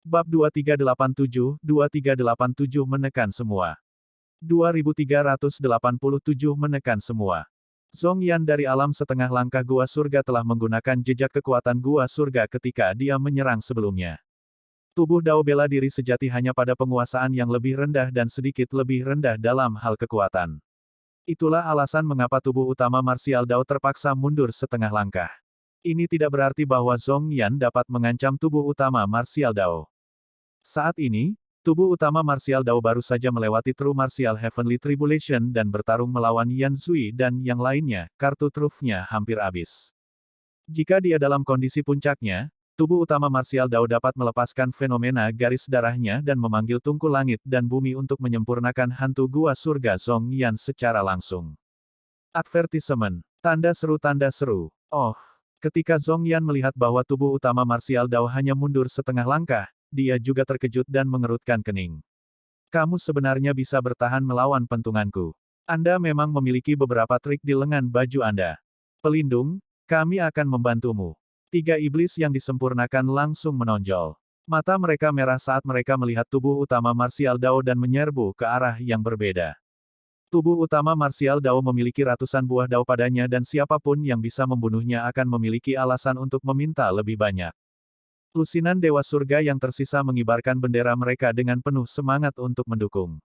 Bab 2387 menekan semua. 2387 menekan semua. Zhong Yan dari alam setengah langkah gua surga telah menggunakan jejak kekuatan gua surga ketika dia menyerang sebelumnya. Tubuh Dao bela diri sejati hanya pada penguasaan yang lebih rendah dan sedikit lebih rendah dalam hal kekuatan. Itulah alasan mengapa tubuh utama marsial Dao terpaksa mundur setengah langkah. Ini tidak berarti bahwa Zhong Yan dapat mengancam tubuh utama marsial Dao. Saat ini, tubuh utama marsial Dao baru saja melewati True Martial Heavenly Tribulation dan bertarung melawan Yan Zui dan yang lainnya, kartu trufnya hampir habis. Jika dia dalam kondisi puncaknya, tubuh utama marsial Dao dapat melepaskan fenomena garis darahnya dan memanggil tungku langit dan bumi untuk menyempurnakan hantu gua surga Zhong Yan secara langsung. Advertisement. Tanda seru tanda seru. Oh. Ketika Zhong Yan melihat bahwa tubuh utama marsial Dao hanya mundur setengah langkah, dia juga terkejut dan mengerutkan kening. Kamu sebenarnya bisa bertahan melawan pentunganku. Anda memang memiliki beberapa trik di lengan baju Anda. Pelindung, kami akan membantumu. Tiga iblis yang disempurnakan langsung menonjol. Mata mereka merah saat mereka melihat tubuh utama marsial Dao dan menyerbu ke arah yang berbeda. Tubuh utama marsial Dao memiliki ratusan buah Dao padanya dan siapapun yang bisa membunuhnya akan memiliki alasan untuk meminta lebih banyak. Lusinan Dewa Surga yang tersisa mengibarkan bendera mereka dengan penuh semangat untuk mendukung.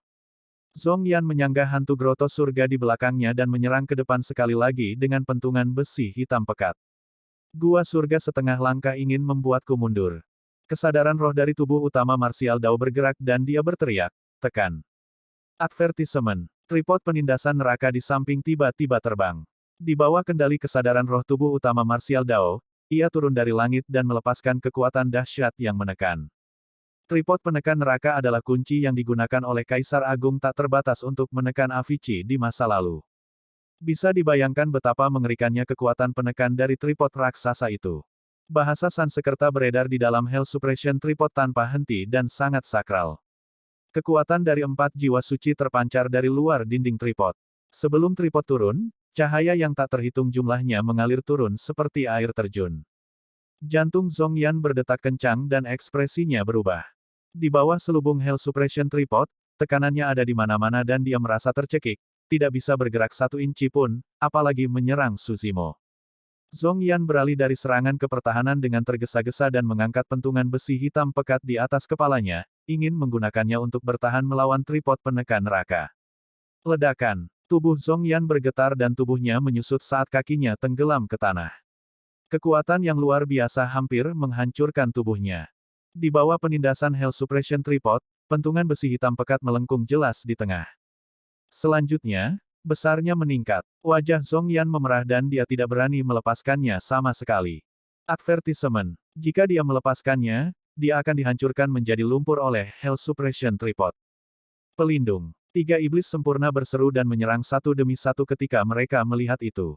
Zhong Yan menyanggah hantu groto surga di belakangnya dan menyerang ke depan sekali lagi dengan pentungan besi hitam pekat. Gua surga setengah langkah ingin membuatku mundur. Kesadaran roh dari tubuh utama marsial Dao bergerak dan dia berteriak, tekan. Advertisement. Tripod penindasan neraka di samping tiba-tiba terbang. Di bawah kendali kesadaran roh tubuh utama marsial Dao, ia turun dari langit dan melepaskan kekuatan dahsyat yang menekan. Tripod penekan neraka adalah kunci yang digunakan oleh Kaisar Agung tak terbatas untuk menekan Avicii di masa lalu. Bisa dibayangkan betapa mengerikannya kekuatan penekan dari tripod raksasa itu. Bahasa Sanskerta beredar di dalam Hell Suppression Tripod tanpa henti dan sangat sakral. Kekuatan dari 4 jiwa suci terpancar dari luar dinding tripod. Sebelum tripod turun, cahaya yang tak terhitung jumlahnya mengalir turun seperti air terjun. Jantung Zhong Yan berdetak kencang dan ekspresinya berubah. Di bawah selubung Hell Suppression Tripod, tekanannya ada di mana-mana dan dia merasa tercekik, tidak bisa bergerak 1 inci pun, apalagi menyerang Suzimo. Zhong Yan beralih dari serangan ke pertahanan dengan tergesa-gesa dan mengangkat pentungan besi hitam pekat di atas kepalanya, ingin menggunakannya untuk bertahan melawan tripod penekan neraka. Ledakan. Tubuh Zhong Yan bergetar dan tubuhnya menyusut saat kakinya tenggelam ke tanah. Kekuatan yang luar biasa hampir menghancurkan tubuhnya. Di bawah penindasan Hell Suppression Tripod, pentungan besi hitam pekat melengkung jelas di tengah. Selanjutnya, besarnya meningkat. Wajah Zhong Yan memerah dan dia tidak berani melepaskannya sama sekali. Advertisement. Jika dia melepaskannya, dia akan dihancurkan menjadi lumpur oleh Hell Suppression Tripod. Pelindung. 3 iblis sempurna berseru dan menyerang satu demi satu ketika mereka melihat itu.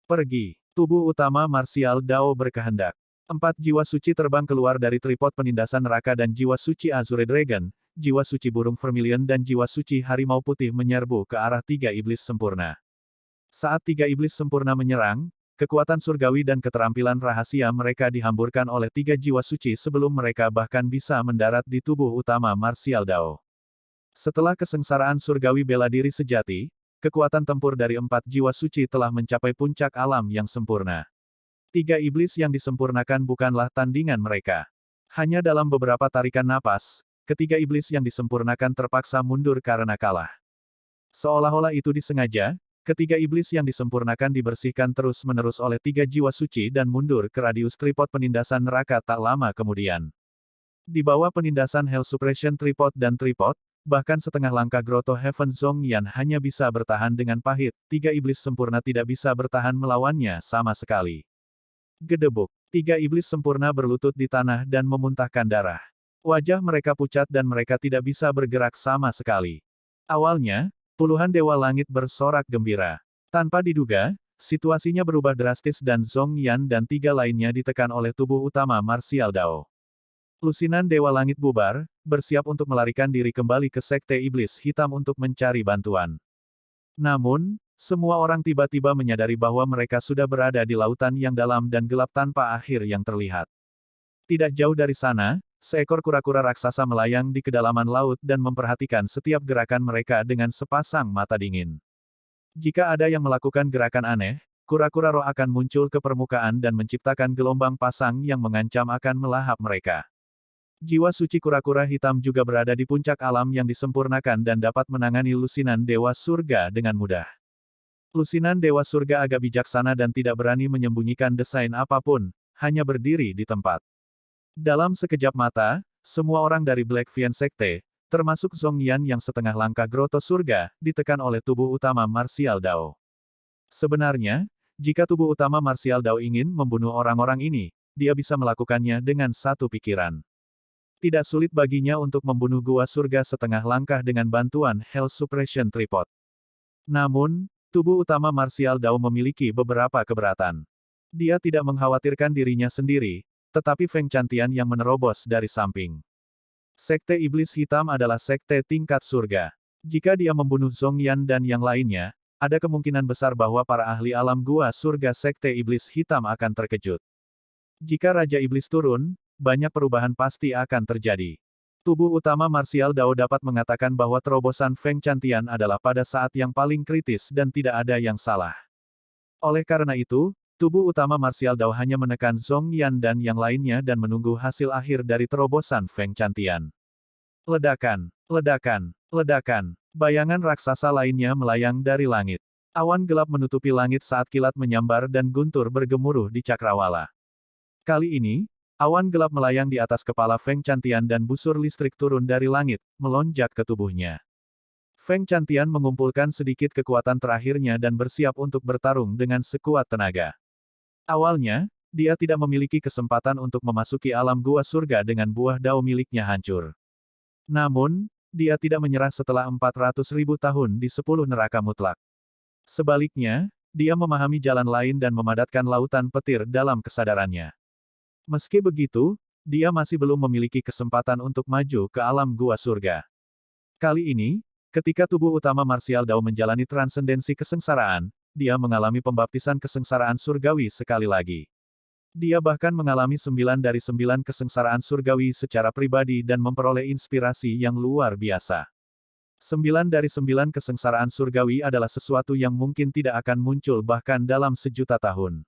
Pergi. Tubuh utama marsial Dao berkehendak. 4 jiwa suci terbang keluar dari tripod penindasan neraka dan jiwa suci Azure Dragon, jiwa suci burung vermilion dan jiwa suci harimau putih menyerbu ke arah 3 iblis sempurna. Saat 3 iblis sempurna menyerang, kekuatan surgawi dan keterampilan rahasia mereka dihamburkan oleh 3 jiwa suci sebelum mereka bahkan bisa mendarat di tubuh utama marsial Dao. Setelah kesengsaraan surgawi bela diri sejati, kekuatan tempur dari 4 jiwa suci telah mencapai puncak alam yang sempurna. 3 iblis yang disempurnakan bukanlah tandingan mereka. Hanya dalam beberapa tarikan napas, ketiga iblis yang disempurnakan terpaksa mundur karena kalah. Seolah-olah itu disengaja, ketiga iblis yang disempurnakan dibersihkan terus-menerus oleh 3 jiwa suci dan mundur ke radius tripod penindasan neraka tak lama kemudian. Di bawah penindasan Hell Suppression Tripod dan Tripod, bahkan setengah langkah Grotto Heaven Zhong Yan hanya bisa bertahan dengan pahit, 3 iblis sempurna tidak bisa bertahan melawannya sama sekali. Gedebuk. 3 iblis sempurna berlutut di tanah dan memuntahkan darah. Wajah mereka pucat dan mereka tidak bisa bergerak sama sekali. Awalnya, puluhan dewa langit bersorak gembira. Tanpa diduga, situasinya berubah drastis dan Zhong Yan dan 3 lainnya ditekan oleh tubuh utama marsial Dao. Lusinan Dewa Langit bubar, bersiap untuk melarikan diri kembali ke Sekte Iblis Hitam untuk mencari bantuan. Namun, semua orang tiba-tiba menyadari bahwa mereka sudah berada di lautan yang dalam dan gelap tanpa akhir yang terlihat. Tidak jauh dari sana, seekor kura-kura raksasa melayang di kedalaman laut dan memperhatikan setiap gerakan mereka dengan sepasang mata dingin. Jika ada yang melakukan gerakan aneh, kura-kura roh akan muncul ke permukaan dan menciptakan gelombang pasang yang mengancam akan melahap mereka. Jiwa suci kura-kura hitam juga berada di puncak alam yang disempurnakan dan dapat menangani lusinan dewa surga dengan mudah. Lusinan dewa surga agak bijaksana dan tidak berani menyembunyikan desain apapun, hanya berdiri di tempat. Dalam sekejap mata, semua orang dari Black Fiend Sekte, termasuk Zhong Yan yang setengah langkah groto surga, ditekan oleh tubuh utama Martial Dao. Sebenarnya, jika tubuh utama Martial Dao ingin membunuh orang-orang ini, dia bisa melakukannya dengan satu pikiran. Tidak sulit baginya untuk membunuh gua surga setengah langkah dengan bantuan Hell Suppression Tripod. Namun, tubuh utama Martial Dao memiliki beberapa keberatan. Dia tidak mengkhawatirkan dirinya sendiri, tetapi Feng Chantian yang menerobos dari samping. Sekte Iblis Hitam adalah sekte tingkat surga. Jika dia membunuh Zhong Yan dan yang lainnya, ada kemungkinan besar bahwa para ahli alam gua surga Sekte Iblis Hitam akan terkejut. Jika Raja Iblis turun, banyak perubahan pasti akan terjadi. Tubuh utama Martial Dao dapat mengatakan bahwa terobosan Feng Chantian adalah pada saat yang paling kritis dan tidak ada yang salah. Oleh karena itu, tubuh utama Martial Dao hanya menekan Zhong Yan dan yang lainnya dan menunggu hasil akhir dari terobosan Feng Chantian. Ledakan, ledakan, ledakan. Bayangan raksasa lainnya melayang dari langit. Awan gelap menutupi langit saat kilat menyambar dan guntur bergemuruh di cakrawala. Kali ini, awan gelap melayang di atas kepala Feng Chantian dan busur listrik turun dari langit, melonjak ke tubuhnya. Feng Chantian mengumpulkan sedikit kekuatan terakhirnya dan bersiap untuk bertarung dengan sekuat tenaga. Awalnya, dia tidak memiliki kesempatan untuk memasuki alam gua surga dengan buah dao miliknya hancur. Namun, dia tidak menyerah setelah 400.000 tahun di 10 neraka mutlak. Sebaliknya, dia memahami jalan lain dan memadatkan lautan petir dalam kesadarannya. Meski begitu, dia masih belum memiliki kesempatan untuk maju ke alam gua surga. Kali ini, ketika tubuh utama Martial Dao menjalani transendensi kesengsaraan, dia mengalami pembaptisan kesengsaraan surgawi sekali lagi. Dia bahkan mengalami 9 dari 9 kesengsaraan surgawi secara pribadi dan memperoleh inspirasi yang luar biasa. 9 dari 9 kesengsaraan surgawi adalah sesuatu yang mungkin tidak akan muncul bahkan dalam sejuta tahun.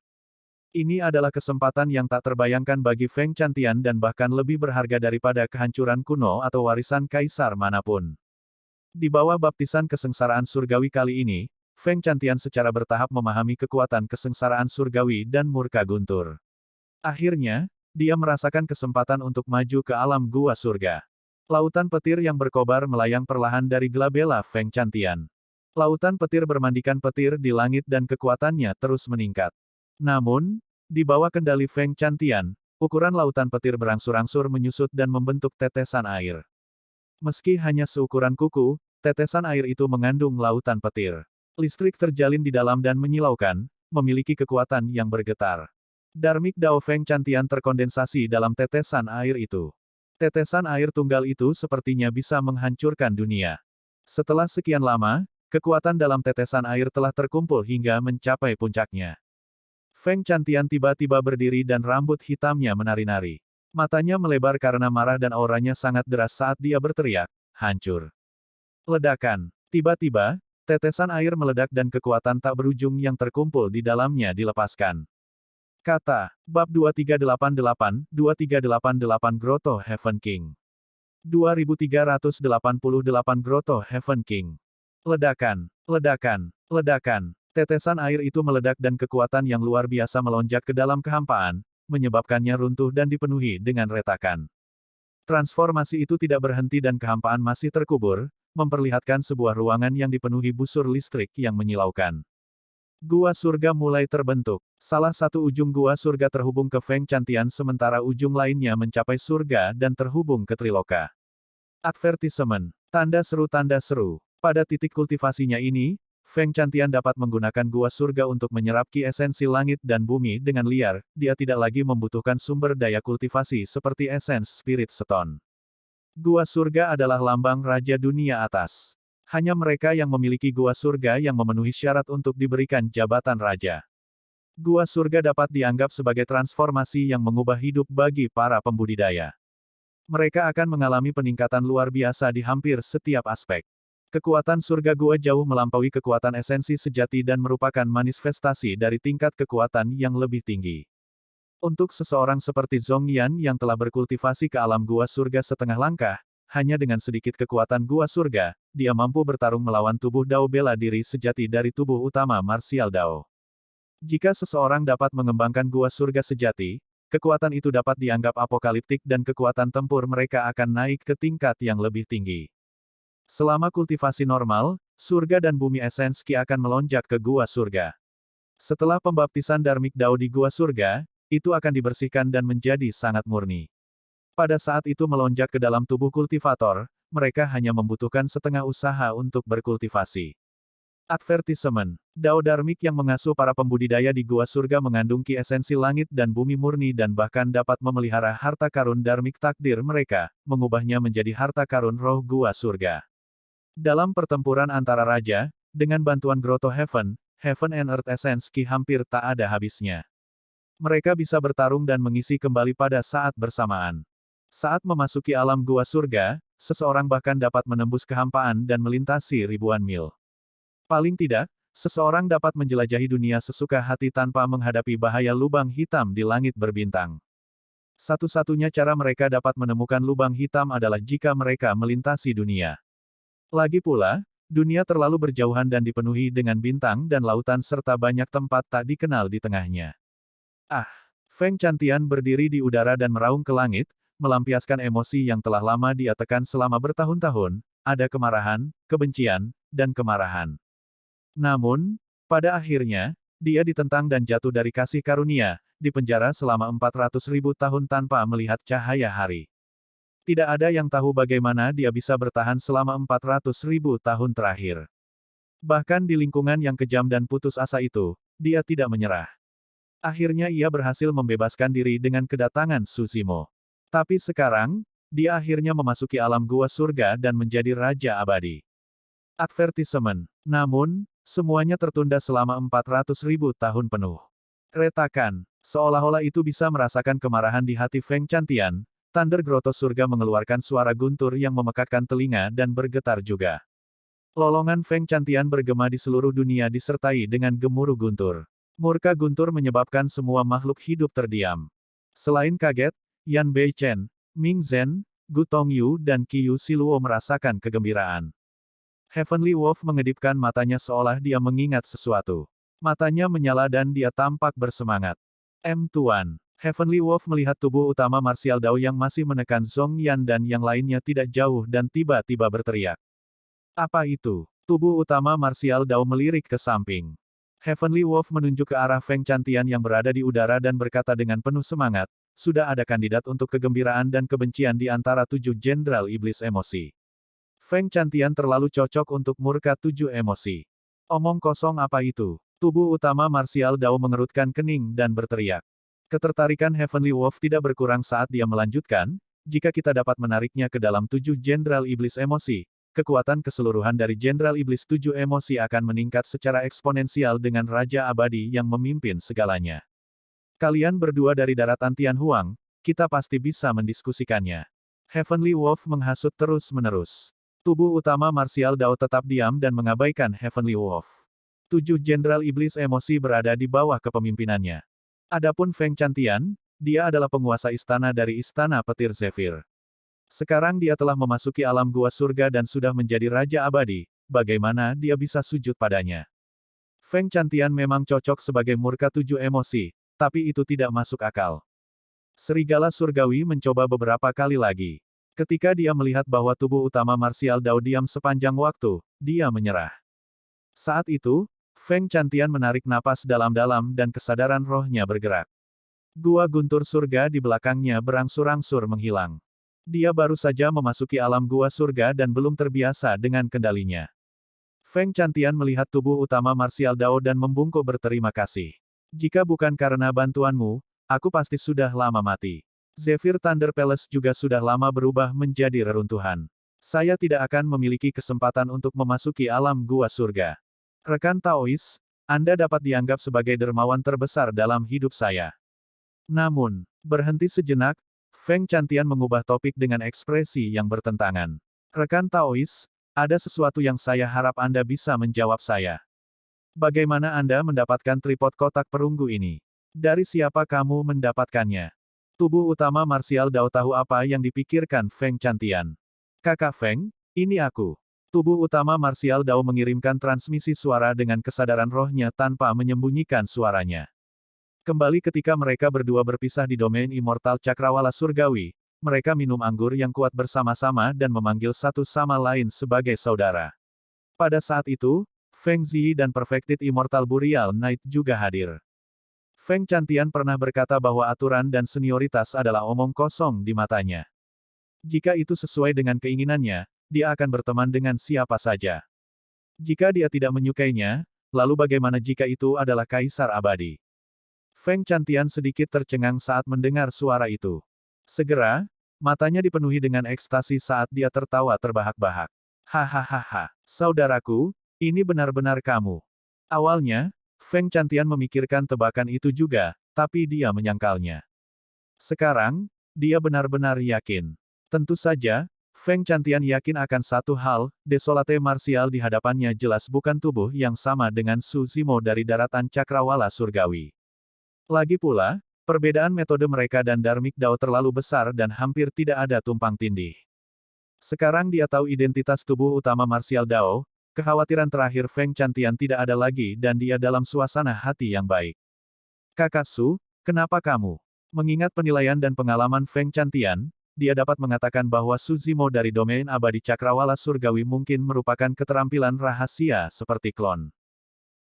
Ini adalah kesempatan yang tak terbayangkan bagi Feng Chantian dan bahkan lebih berharga daripada kehancuran kuno atau warisan kaisar manapun. Di bawah baptisan kesengsaraan surgawi kali ini, Feng Chantian secara bertahap memahami kekuatan kesengsaraan surgawi dan murka guntur. Akhirnya, dia merasakan kesempatan untuk maju ke alam gua surga. Lautan petir yang berkobar melayang perlahan dari glabella Feng Chantian. Lautan petir bermandikan petir di langit dan kekuatannya terus meningkat. Namun, di bawah kendali Feng Chantian, ukuran lautan petir berangsur-angsur menyusut dan membentuk tetesan air. Meski hanya seukuran kuku, tetesan air itu mengandung lautan petir. Listrik terjalin di dalam dan menyilaukan, memiliki kekuatan yang bergetar. Dharmic Dao Feng Chantian terkondensasi dalam tetesan air itu. Tetesan air tunggal itu sepertinya bisa menghancurkan dunia. Setelah sekian lama, kekuatan dalam tetesan air telah terkumpul hingga mencapai puncaknya. Feng Chantian tiba-tiba berdiri dan rambut hitamnya menari-nari. Matanya melebar karena marah dan auranya sangat deras saat dia berteriak, "Hancur!" Ledakan. Tiba-tiba, tetesan air meledak dan kekuatan tak berujung yang terkumpul di dalamnya dilepaskan. Kata, Bab 2388 Grotto Heaven King. 2388 Grotto Heaven King. Ledakan, ledakan, ledakan. Tetesan air itu meledak dan kekuatan yang luar biasa melonjak ke dalam kehampaan, menyebabkannya runtuh dan dipenuhi dengan retakan. Transformasi itu tidak berhenti dan kehampaan masih terkubur, memperlihatkan sebuah ruangan yang dipenuhi busur listrik yang menyilaukan. Gua surga mulai terbentuk. Salah satu ujung gua surga terhubung ke Feng Chantian sementara ujung lainnya mencapai surga dan terhubung ke Triloka. Advertisement. Tanda seru. Pada titik kultivasinya ini, Feng Chantian dapat menggunakan gua surga untuk menyerap ki esensi langit dan bumi dengan liar, dia tidak lagi membutuhkan sumber daya kultivasi seperti esens Spirit Stone. Gua surga adalah lambang Raja Dunia Atas. Hanya mereka yang memiliki gua surga yang memenuhi syarat untuk diberikan jabatan raja. Gua surga dapat dianggap sebagai transformasi yang mengubah hidup bagi para pembudidaya. Mereka akan mengalami peningkatan luar biasa di hampir setiap aspek. Kekuatan surga gua jauh melampaui kekuatan esensi sejati dan merupakan manifestasi dari tingkat kekuatan yang lebih tinggi. Untuk seseorang seperti Zhong Yan yang telah berkultivasi ke alam gua surga setengah langkah, hanya dengan sedikit kekuatan gua surga, dia mampu bertarung melawan tubuh Dao bela diri sejati dari tubuh utama martial Dao. Jika seseorang dapat mengembangkan gua surga sejati, kekuatan itu dapat dianggap apokaliptik dan kekuatan tempur mereka akan naik ke tingkat yang lebih tinggi. Selama kultivasi normal, surga dan bumi esens Qi akan melonjak ke gua surga. Setelah pembaptisan Dharmic Dao di gua surga, itu akan dibersihkan dan menjadi sangat murni. Pada saat itu melonjak ke dalam tubuh kultivator, mereka hanya membutuhkan setengah usaha untuk berkultivasi. Advertisement. Dao Dharmic yang mengasuh para pembudidaya di gua surga mengandung Qi esensi langit dan bumi murni dan bahkan dapat memelihara harta karun Dharmic takdir mereka, mengubahnya menjadi harta karun roh gua surga. Dalam pertempuran antara raja, dengan bantuan Grotto Heaven, Heaven and Earth Essence Qi hampir tak ada habisnya. Mereka bisa bertarung dan mengisi kembali pada saat bersamaan. Saat memasuki alam gua surga, seseorang bahkan dapat menembus kehampaan dan melintasi ribuan mil. Paling tidak, seseorang dapat menjelajahi dunia sesuka hati tanpa menghadapi bahaya lubang hitam di langit berbintang. Satu-satunya cara mereka dapat menemukan lubang hitam adalah jika mereka melintasi dunia. Lagi pula, dunia terlalu berjauhan dan dipenuhi dengan bintang dan lautan serta banyak tempat tak dikenal di tengahnya. Ah! Feng Chantian berdiri di udara dan meraung ke langit, melampiaskan emosi yang telah lama dia tekan selama bertahun-tahun, ada kemarahan, kebencian, dan kemarahan. Namun, pada akhirnya, dia ditentang dan jatuh dari kasih karunia, di penjara selama 400.000 tahun tanpa melihat cahaya hari. Tidak ada yang tahu bagaimana dia bisa bertahan selama 400.000 tahun terakhir. Bahkan di lingkungan yang kejam dan putus asa itu, dia tidak menyerah. Akhirnya ia berhasil membebaskan diri dengan kedatangan Susimo. Tapi sekarang, dia akhirnya memasuki alam gua surga dan menjadi Raja Abadi. Advertisement. Namun, semuanya tertunda selama 400.000 tahun penuh. Retakan. Seolah-olah itu bisa merasakan kemarahan di hati Feng Chantian, Thunder Grotto surga mengeluarkan suara guntur yang memekakkan telinga dan bergetar juga. Lolongan Feng Chantian bergema di seluruh dunia disertai dengan gemuruh guntur. Murka guntur menyebabkan semua makhluk hidup terdiam. Selain kaget, Yan Beichen, Ming Zhen, Gu Tongyu dan Qiu Siluo merasakan kegembiraan. Heavenly Wolf mengedipkan matanya seolah dia mengingat sesuatu. Matanya menyala dan dia tampak bersemangat. Tuan. Heavenly Wolf melihat tubuh utama martial Dao yang masih menekan Zhong Yan dan yang lainnya tidak jauh dan tiba-tiba berteriak. Apa itu? Tubuh utama martial Dao melirik ke samping. Heavenly Wolf menunjuk ke arah Feng Chantian yang berada di udara dan berkata dengan penuh semangat, sudah ada kandidat untuk kegembiraan dan kebencian di antara 7 jenderal iblis emosi. Feng Chantian terlalu cocok untuk murka 7 emosi. Omong kosong apa itu? Tubuh utama martial Dao mengerutkan kening dan berteriak. Ketertarikan Heavenly Wolf tidak berkurang saat dia melanjutkan, jika kita dapat menariknya ke dalam 7 jenderal iblis emosi, kekuatan keseluruhan dari jenderal iblis 7 emosi akan meningkat secara eksponensial dengan Raja Abadi yang memimpin segalanya. Kalian berdua dari daratan Tianhuang, kita pasti bisa mendiskusikannya. Heavenly Wolf menghasut terus-menerus. Tubuh utama martial Dao tetap diam dan mengabaikan Heavenly Wolf. 7 jenderal iblis emosi berada di bawah kepemimpinannya. Adapun Feng Chantian, dia adalah penguasa istana dari Istana Petir Zephyr. Sekarang dia telah memasuki alam gua surga dan sudah menjadi Raja Abadi, bagaimana dia bisa sujud padanya? Feng Chantian memang cocok sebagai murka 7 emosi, tapi itu tidak masuk akal. Serigala surgawi mencoba beberapa kali lagi. Ketika dia melihat bahwa tubuh utama martial Dao diam sepanjang waktu, dia menyerah. Saat itu, Feng Chantian menarik napas dalam-dalam dan kesadaran rohnya bergerak. Gua guntur surga di belakangnya berangsur-angsur menghilang. Dia baru saja memasuki alam gua surga dan belum terbiasa dengan kendalinya. Feng Chantian melihat tubuh utama martial Dao dan membungkuk berterima kasih. Jika bukan karena bantuanmu, aku pasti sudah lama mati. Zephyr Thunder Palace juga sudah lama berubah menjadi reruntuhan. Saya tidak akan memiliki kesempatan untuk memasuki alam gua surga. Rekan Taois, Anda dapat dianggap sebagai dermawan terbesar dalam hidup saya. Namun, berhenti sejenak, Feng Chantian mengubah topik dengan ekspresi yang bertentangan. Rekan Taois, ada sesuatu yang saya harap Anda bisa menjawab saya. Bagaimana Anda mendapatkan tripod kotak perunggu ini? Dari siapa kamu mendapatkannya? Tubuh utama Martial Dao tahu apa yang dipikirkan Feng Chantian. Kakak Feng, ini aku. Tubuh utama Martial Dao mengirimkan transmisi suara dengan kesadaran rohnya tanpa menyembunyikan suaranya. Kembali ketika mereka berdua berpisah di domain Immortal Cakrawala Surgawi, mereka minum anggur yang kuat bersama-sama dan memanggil satu sama lain sebagai saudara. Pada saat itu, Feng Ziyi dan Perfected Immortal Burial Knight juga hadir. Feng Chantian pernah berkata bahwa aturan dan senioritas adalah omong kosong di matanya. Jika itu sesuai dengan keinginannya, dia akan berteman dengan siapa saja. Jika dia tidak menyukainya, lalu bagaimana jika itu adalah kaisar abadi? Feng Chantian sedikit tercengang saat mendengar suara itu. Segera, matanya dipenuhi dengan ekstasi saat dia tertawa terbahak-bahak. Hahaha, saudaraku, ini benar-benar kamu. Awalnya, Feng Chantian memikirkan tebakan itu juga, tapi dia menyangkalnya. Sekarang, dia benar-benar yakin. Tentu saja, Feng Chantian yakin akan satu hal, Desolate Martial di hadapannya jelas bukan tubuh yang sama dengan Su Zimo dari daratan Cakrawala Surgawi. Lagi pula, perbedaan metode mereka dan Dharmic Dao terlalu besar dan hampir tidak ada tumpang tindih. Sekarang dia tahu identitas tubuh utama Martial Dao, kekhawatiran terakhir Feng Chantian tidak ada lagi dan dia dalam suasana hati yang baik. Kakak Su, kenapa kamu? Mengingat penilaian dan pengalaman Feng Chantian, dia dapat mengatakan bahwa Su Zimo dari domain abadi Cakrawala Surgawi mungkin merupakan keterampilan rahasia seperti klon.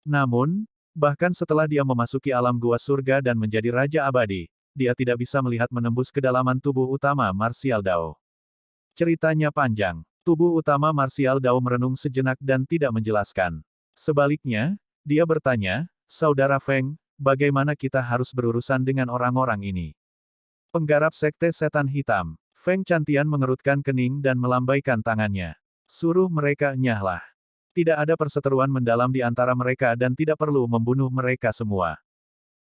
Namun, bahkan setelah dia memasuki alam gua surga dan menjadi Raja Abadi, dia tidak bisa melihat menembus kedalaman tubuh utama Martial Dao. Ceritanya panjang. Tubuh utama Martial Dao merenung sejenak dan tidak menjelaskan. Sebaliknya, dia bertanya, Saudara Feng, bagaimana kita harus berurusan dengan orang-orang ini? Penggarap Sekte Setan Hitam. Feng Chantian mengerutkan kening dan melambaikan tangannya. Suruh mereka nyahlah. Tidak ada perseteruan mendalam di antara mereka dan tidak perlu membunuh mereka semua.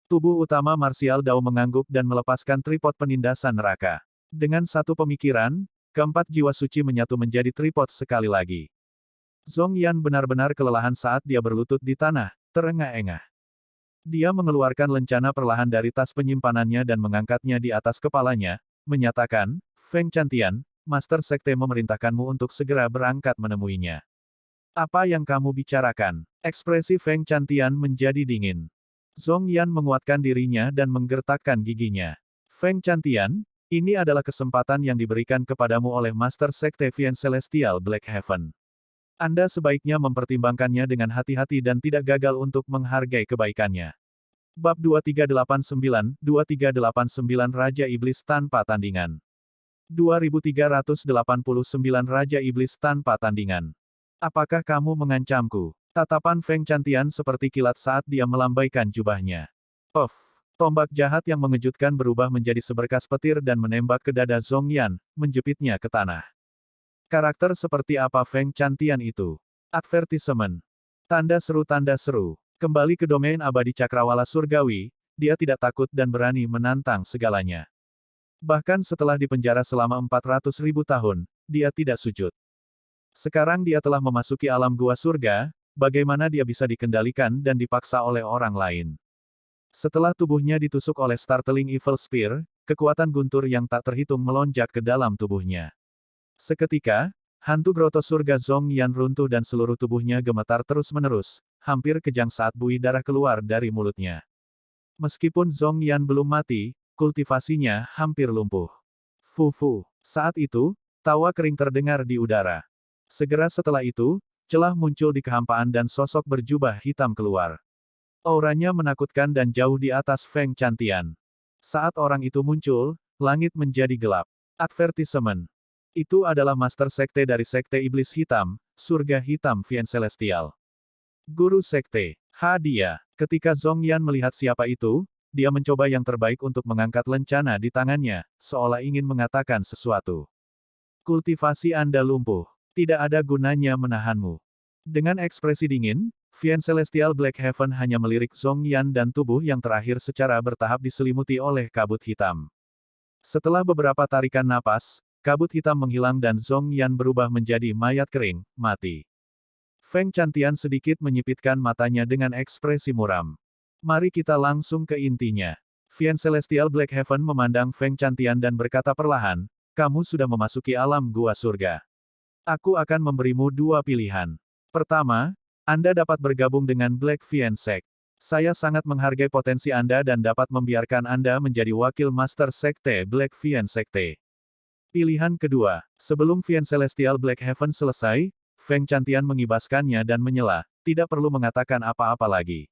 Tubuh utama Martial Dao mengangguk dan melepaskan tripod penindasan neraka. Dengan satu pemikiran, keempat jiwa suci menyatu menjadi tripod sekali lagi. Zhong Yan benar-benar kelelahan saat dia berlutut di tanah, terengah-engah. Dia mengeluarkan lencana perlahan dari tas penyimpanannya dan mengangkatnya di atas kepalanya, menyatakan, Feng Chantian, Master Sekte memerintahkanmu untuk segera berangkat menemuinya. Apa yang kamu bicarakan? Ekspresi Feng Chantian menjadi dingin. Zhong Yan menguatkan dirinya dan menggertakkan giginya. Feng Chantian, ini adalah kesempatan yang diberikan kepadamu oleh Master Sekte Fian Celestial Black Heaven. Anda sebaiknya mempertimbangkannya dengan hati-hati dan tidak gagal untuk menghargai kebaikannya. Bab 2389 Raja Iblis tanpa tandingan. 2389 Raja Iblis tanpa tandingan. Apakah kamu mengancamku? Tatapan Feng Chantian seperti kilat saat dia melambaikan jubahnya. Puff! Tombak jahat yang mengejutkan berubah menjadi seberkas petir dan menembak ke dada Zhong Yan, menjepitnya ke tanah. Karakter seperti apa Feng Chantian itu? Advertisement. Tanda seru. Kembali ke domain abadi Cakrawala Surgawi, dia tidak takut dan berani menantang segalanya. Bahkan setelah dipenjara selama 400.000 tahun, dia tidak sujud. Sekarang dia telah memasuki alam gua surga, bagaimana dia bisa dikendalikan dan dipaksa oleh orang lain. Setelah tubuhnya ditusuk oleh Startling Evil Spear, kekuatan guntur yang tak terhitung melonjak ke dalam tubuhnya. Seketika, hantu groto surga Zhong Yan runtuh dan seluruh tubuhnya gemetar terus-menerus, hampir kejang saat buih darah keluar dari mulutnya. Meskipun Zhong Yan belum mati, kultivasinya hampir lumpuh. Fu. Saat itu, tawa kering terdengar di udara. Segera setelah itu, celah muncul di kehampaan dan sosok berjubah hitam keluar. Auranya menakutkan dan jauh di atas Feng Chantian. Saat orang itu muncul, langit menjadi gelap. Advertisement. Itu adalah Master Sekte dari Sekte Iblis Hitam, Surga Hitam Fian Celestial. Guru Sekte. Dia. Ketika Zhong Yan melihat siapa itu, dia mencoba yang terbaik untuk mengangkat lencana di tangannya, seolah ingin mengatakan sesuatu. Kultivasi Anda lumpuh. Tidak ada gunanya menahanmu. Dengan ekspresi dingin, Fian Celestial Black Heaven hanya melirik Zhong Yan dan tubuh yang terakhir secara bertahap diselimuti oleh kabut hitam. Setelah beberapa tarikan napas, kabut hitam menghilang dan Zhong Yan berubah menjadi mayat kering, mati. Feng Chantian sedikit menyipitkan matanya dengan ekspresi muram. Mari kita langsung ke intinya. Fian Celestial Black Heaven memandang Feng Chantian dan berkata perlahan, kamu sudah memasuki alam gua surga. Aku akan memberimu dua pilihan. Pertama, Anda dapat bergabung dengan Black Fian Sect. Saya sangat menghargai potensi Anda dan dapat membiarkan Anda menjadi wakil Master Sekte Black Fian Sekte. Pilihan kedua, sebelum Fian Celestial Black Heaven selesai, Feng Chantian mengibaskannya dan menyela, tidak perlu mengatakan apa-apa lagi.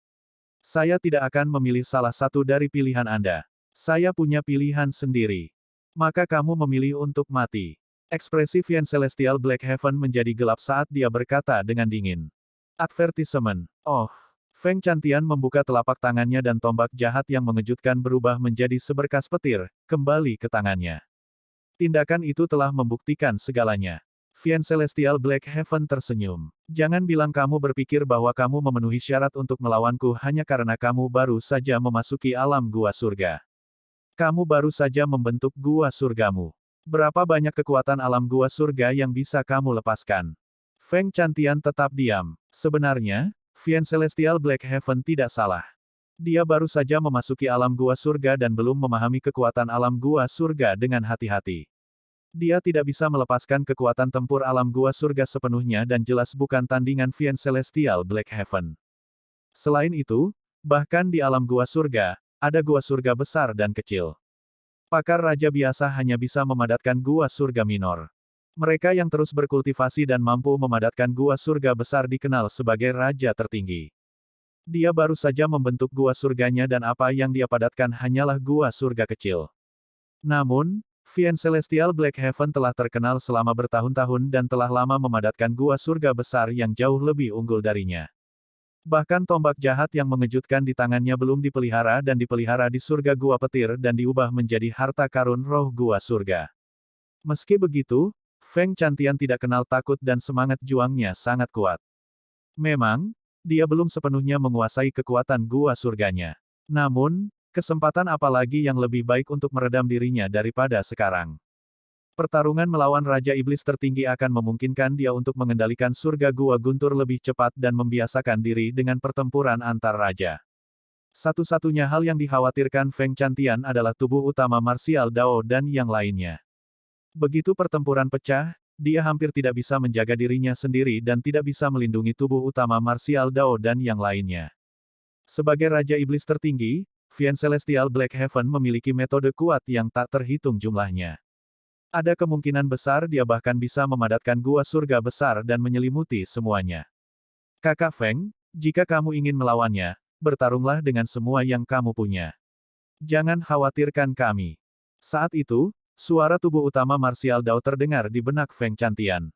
Saya tidak akan memilih salah satu dari pilihan Anda. Saya punya pilihan sendiri. Maka kamu memilih untuk mati. Ekspresi Fian Celestial Black Heaven menjadi gelap saat dia berkata dengan dingin. Advertisement. Oh. Feng Chantian membuka telapak tangannya dan tombak jahat yang mengejutkan berubah menjadi seberkas petir, kembali ke tangannya. Tindakan itu telah membuktikan segalanya. Fian Celestial Black Heaven tersenyum. Jangan bilang kamu berpikir bahwa kamu memenuhi syarat untuk melawanku hanya karena kamu baru saja memasuki alam gua surga. Kamu baru saja membentuk gua surgamu. Berapa banyak kekuatan alam gua surga yang bisa kamu lepaskan? Feng Chantian tetap diam. Sebenarnya, Fian Celestial Black Heaven tidak salah. Dia baru saja memasuki alam gua surga dan belum memahami kekuatan alam gua surga dengan hati-hati. Dia tidak bisa melepaskan kekuatan tempur alam gua surga sepenuhnya dan jelas bukan tandingan Fian Celestial Black Heaven. Selain itu, bahkan di alam gua surga, ada gua surga besar dan kecil. Pakar raja biasa hanya bisa memadatkan gua surga minor. Mereka yang terus berkultivasi dan mampu memadatkan gua surga besar dikenal sebagai raja tertinggi. Dia baru saja membentuk gua surganya dan apa yang dia padatkan hanyalah gua surga kecil. Namun, Fian Celestial Black Heaven telah terkenal selama bertahun-tahun dan telah lama memadatkan gua surga besar yang jauh lebih unggul darinya. Bahkan tombak jahat yang mengejutkan di tangannya belum dipelihara dan dipelihara di surga gua petir dan diubah menjadi harta karun roh gua surga. Meski begitu, Feng Chantian tidak kenal takut dan semangat juangnya sangat kuat. Memang, dia belum sepenuhnya menguasai kekuatan gua surganya. Namun, kesempatan apa lagi yang lebih baik untuk meredam dirinya daripada sekarang? Pertarungan melawan Raja Iblis tertinggi akan memungkinkan dia untuk mengendalikan surga gua guntur lebih cepat dan membiasakan diri dengan pertempuran antar raja. Satu-satunya hal yang dikhawatirkan Feng Chantian adalah tubuh utama marsial Dao dan yang lainnya. Begitu pertempuran pecah, dia hampir tidak bisa menjaga dirinya sendiri dan tidak bisa melindungi tubuh utama marsial Dao dan yang lainnya. Sebagai Raja Iblis tertinggi, Fian Celestial Black Heaven memiliki metode kuat yang tak terhitung jumlahnya. Ada kemungkinan besar dia bahkan bisa memadatkan gua surga besar dan menyelimuti semuanya. Kakak Feng, jika kamu ingin melawannya, bertarunglah dengan semua yang kamu punya. Jangan khawatirkan kami. Saat itu, suara tubuh utama marsial Dao terdengar di benak Feng Chantian.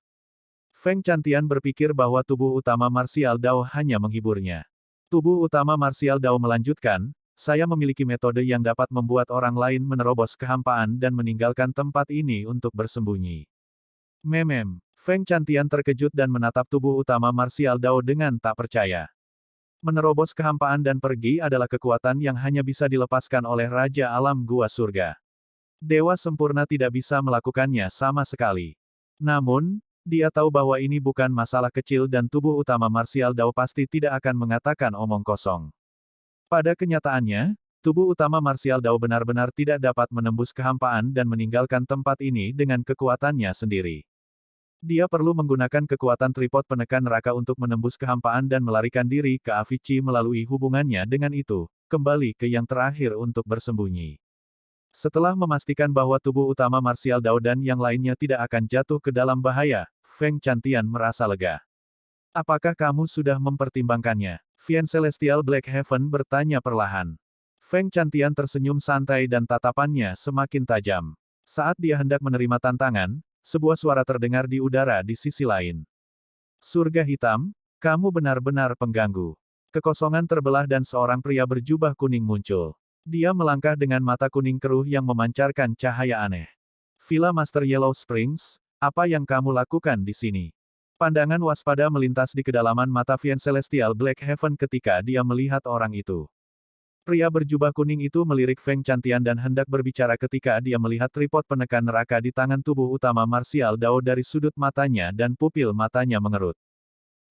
Feng Chantian berpikir bahwa tubuh utama marsial Dao hanya menghiburnya. Tubuh utama marsial Dao melanjutkan, saya memiliki metode yang dapat membuat orang lain menerobos kehampaan dan meninggalkan tempat ini untuk bersembunyi. Memem. Feng Chantian terkejut dan menatap tubuh utama marsial Dao dengan tak percaya. Menerobos kehampaan dan pergi adalah kekuatan yang hanya bisa dilepaskan oleh Raja Alam Gua Surga. Dewa sempurna tidak bisa melakukannya sama sekali. Namun, dia tahu bahwa ini bukan masalah kecil dan tubuh utama marsial Dao pasti tidak akan mengatakan omong kosong. Pada kenyataannya, tubuh utama marsial Dao benar-benar tidak dapat menembus kehampaan dan meninggalkan tempat ini dengan kekuatannya sendiri. Dia perlu menggunakan kekuatan tripod penekan neraka untuk menembus kehampaan dan melarikan diri ke Avicii melalui hubungannya dengan itu, kembali ke yang terakhir untuk bersembunyi. Setelah memastikan bahwa tubuh utama marsial Dao dan yang lainnya tidak akan jatuh ke dalam bahaya, Feng Chantian merasa lega. Apakah kamu sudah mempertimbangkannya? Fian Celestial Black Heaven bertanya perlahan. Feng Chantian tersenyum santai dan tatapannya semakin tajam. Saat dia hendak menerima tantangan, sebuah suara terdengar di udara di sisi lain. Surga hitam, kamu benar-benar pengganggu. Kekosongan terbelah dan seorang pria berjubah kuning muncul. Dia melangkah dengan mata kuning keruh yang memancarkan cahaya aneh. Villa Master Yellow Springs, apa yang kamu lakukan di sini? Pandangan waspada melintas di kedalaman mata Fian Celestial Black Heaven ketika dia melihat orang itu. Pria berjubah kuning itu melirik Feng Chantian dan hendak berbicara ketika dia melihat tripod penekan neraka di tangan tubuh utama Martial Dao dari sudut matanya dan pupil matanya mengerut.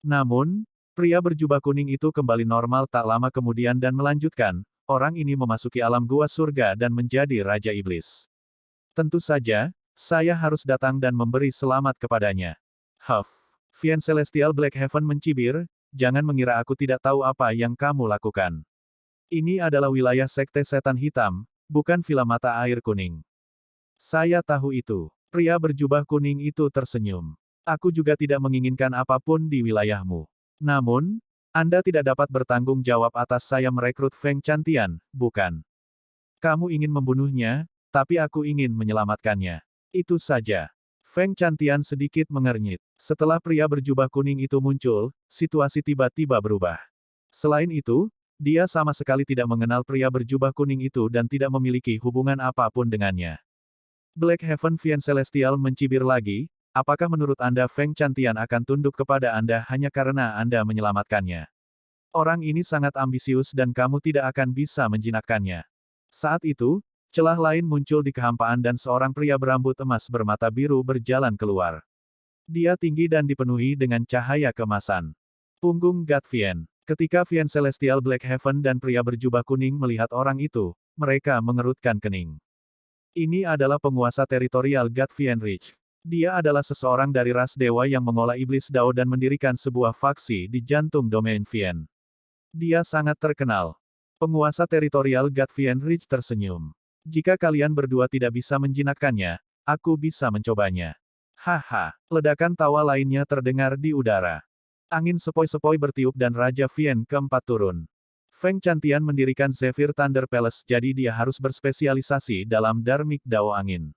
Namun, pria berjubah kuning itu kembali normal tak lama kemudian dan melanjutkan, orang ini memasuki alam gua surga dan menjadi Raja Iblis. Tentu saja, saya harus datang dan memberi selamat kepadanya. Huff. Fiend Celestial Black Heaven mencibir, jangan mengira aku tidak tahu apa yang kamu lakukan. Ini adalah wilayah Sekte Setan Hitam, bukan Villa Mata Air Kuning. Saya tahu itu. Pria berjubah kuning itu tersenyum. Aku juga tidak menginginkan apapun di wilayahmu. Namun, Anda tidak dapat bertanggung jawab atas saya merekrut Feng Chantian, bukan? Kamu ingin membunuhnya, tapi aku ingin menyelamatkannya. Itu saja. Feng Chantian sedikit mengernyit. Setelah pria berjubah kuning itu muncul, situasi tiba-tiba berubah. Selain itu, dia sama sekali tidak mengenal pria berjubah kuning itu dan tidak memiliki hubungan apapun dengannya. Black Heaven Fiend Celestial mencibir lagi, apakah menurut Anda Feng Chantian akan tunduk kepada Anda hanya karena Anda menyelamatkannya? Orang ini sangat ambisius dan kamu tidak akan bisa menjinakkannya. Saat itu, celah lain muncul di kehampaan dan seorang pria berambut emas bermata biru berjalan keluar. Dia tinggi dan dipenuhi dengan cahaya kemasan. Punggung God Fiend. Ketika Fiend Celestial Black Heaven dan pria berjubah kuning melihat orang itu, mereka mengerutkan kening. Ini adalah penguasa teritorial God Fiend Ridge. Dia adalah seseorang dari ras dewa yang mengolah iblis Dao dan mendirikan sebuah faksi di jantung domain Fiend. Dia sangat terkenal. Penguasa teritorial God Fiend Ridge tersenyum. Jika kalian berdua tidak bisa menjinakkannya, aku bisa mencobanya. Haha, ledakan tawa lainnya terdengar di udara. Angin sepoi-sepoi bertiup dan Raja Fiend keempat turun. Feng Chantian mendirikan Zephyr Thunder Palace jadi dia harus berspesialisasi dalam Dharmic Dao Angin.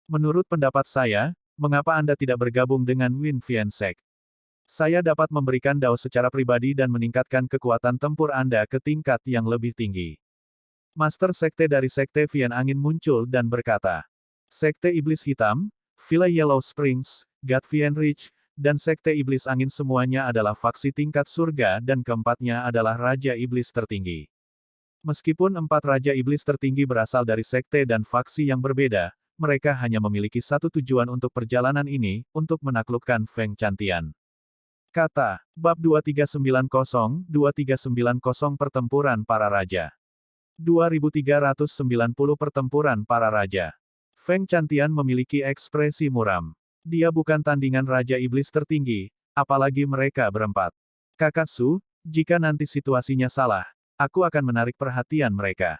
Menurut pendapat saya, mengapa Anda tidak bergabung dengan Wind Fiend Sect? Saya dapat memberikan Dao secara pribadi dan meningkatkan kekuatan tempur Anda ke tingkat yang lebih tinggi. Master Sekte dari Sekte Fiend Angin muncul dan berkata, Sekte Iblis Hitam, Villa Yellow Springs, God Fiend Ridge, dan Sekte Iblis Angin semuanya adalah faksi tingkat surga dan keempatnya adalah Raja Iblis tertinggi. Meskipun empat Raja Iblis tertinggi berasal dari sekte dan faksi yang berbeda, mereka hanya memiliki satu tujuan untuk perjalanan ini, untuk menaklukkan Feng Chantian. Kata, Bab 2390-2390 Pertempuran Para Raja. 2390 Pertempuran Para Raja. Feng Chantian memiliki ekspresi muram. Dia bukan tandingan Raja Iblis tertinggi, apalagi mereka berempat. Kakak Su, jika nanti situasinya salah, aku akan menarik perhatian mereka.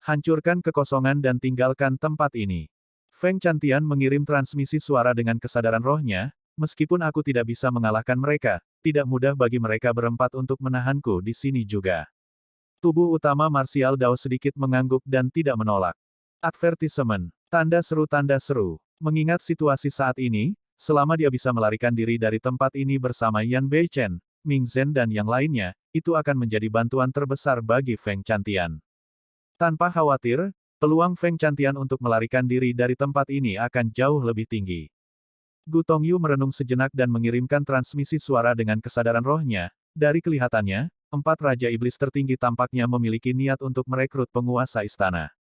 Hancurkan kekosongan dan tinggalkan tempat ini. Feng Chantian mengirim transmisi suara dengan kesadaran rohnya, meskipun aku tidak bisa mengalahkan mereka, tidak mudah bagi mereka berempat untuk menahanku di sini juga. Tubuh utama Martial Dao sedikit mengangguk dan tidak menolak. Advertisement. Tanda seru. Mengingat situasi saat ini, selama dia bisa melarikan diri dari tempat ini bersama Yan Beichen, Ming Zhen dan yang lainnya, itu akan menjadi bantuan terbesar bagi Feng Chantian. Tanpa khawatir, peluang Feng Chantian untuk melarikan diri dari tempat ini akan jauh lebih tinggi. Gu Tongyu merenung sejenak dan mengirimkan transmisi suara dengan kesadaran rohnya. Dari kelihatannya, empat Raja Iblis tertinggi tampaknya memiliki niat untuk merekrut penguasa istana.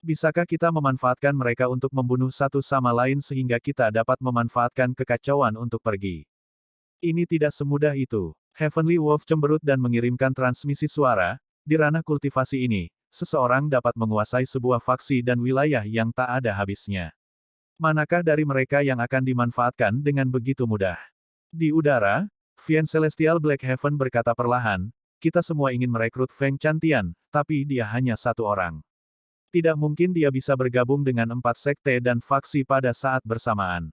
Bisakah kita memanfaatkan mereka untuk membunuh satu sama lain sehingga kita dapat memanfaatkan kekacauan untuk pergi? Ini tidak semudah itu. Heavenly Wolf cemberut dan mengirimkan transmisi suara. Di ranah kultivasi ini, seseorang dapat menguasai sebuah faksi dan wilayah yang tak ada habisnya. Manakah dari mereka yang akan dimanfaatkan dengan begitu mudah? Di udara, Fiend Celestial Black Heaven berkata perlahan, kita semua ingin merekrut Feng Chantian, tapi dia hanya satu orang. Tidak mungkin dia bisa bergabung dengan empat sekte dan faksi pada saat bersamaan.